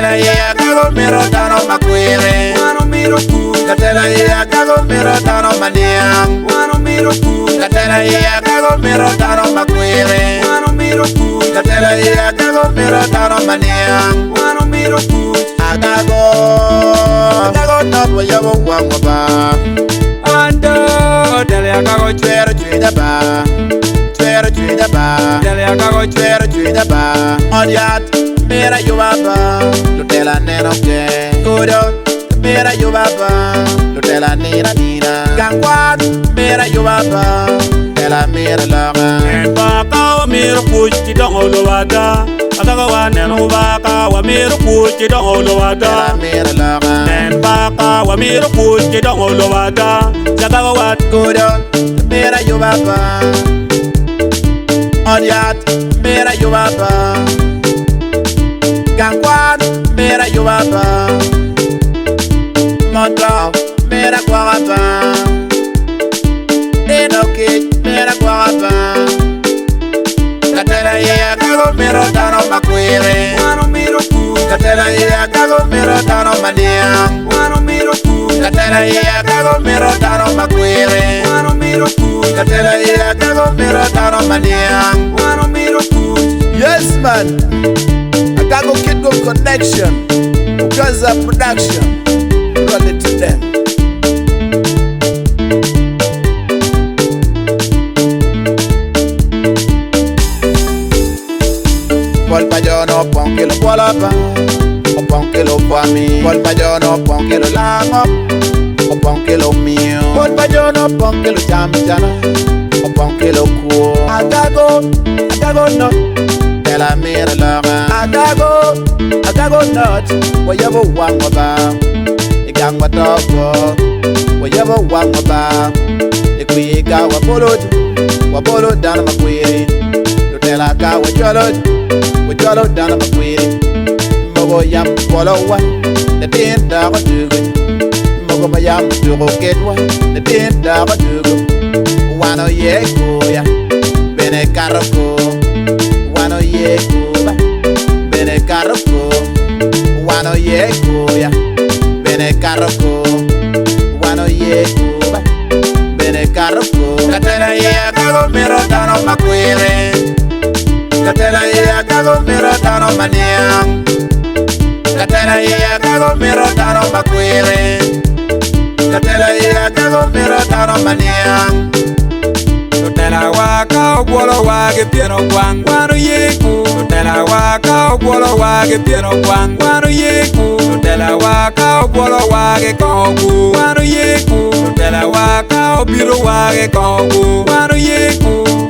Katela ya kago miro dano makwere. Wano miro ku. Katela ya kago miro dano maniang. Wano miro ku. Katela ya kago miro dano makwere. Wano miro ku. Katela ya kago miro dano maniang. Wano miro ku. Agago no boyabo wangwa Ando dele akago Twero twida ba Twero twida ba dele akago Twero twida ba Odiat mera yubaba Lutela neno ke Kudo mera yubaba Lutela nina nina Gangwad mera yubaba Tela mera loga Baka wa miro kuchi don olowada Akaga wa neno baka wa miro kuchi don olowada Tela mera loga Nen baka wa miro kuchi don olowada Jagaga wa Kudo mera yubaba Odiat mera yubaba Gangwad mera yubaba Mondo mera kwagaba Enoki mera kwagaba Katela ya kago mero dano makwere. Wano miro ku. Katela ya kago mero dano maniang. Wano miro ku. Katela ya kago mero dano makwere. Wano miro ku. Katela ya kago mero dano maniang. Wano miro ku. Yes man, Akago Kid Go Connection, Ukaza Production, run it to them. Paul Pajono Ponkilo Polapa, o Ponkilo Kwami, Paul Pajono Ponkilo Lango, o Ponkilo Mio, Paul Pajono Ponkilo Champiana, o Ponkilo Kuo, Agago Not, Tela Mira Loga, Agago Not, Wayabo Wangaba, Igangwa Togo, Wayabo Wangaba, Ikuiga Wapolo Dana Makwiri, Lutela Ka Wajolo Dana Makwiri, Mogo Yam Polowa, the Tin Dava Dugu, Mogo Mayam Dugo Ketwa, the Tin Dava Dugu, Wano Yekoya, Bene Karako, Wano Yekuba, Bene Karako, Wano Yekoya, Bene Karako, Wano Yekuba, Bene Karako, Katela ya kago mero dano makwere. Katela ya kago mero dano maniang. Katela ya kago mero dano makwere. Katela ya kago mero dano maniang. Tela waka obolo wage pieno kwang wano yeku. Tela waka obolo wage pieno kwang wano yeku. Tela waka obolo wage kongu wano yeku. Tela waka obiro wage kongu wano yeku.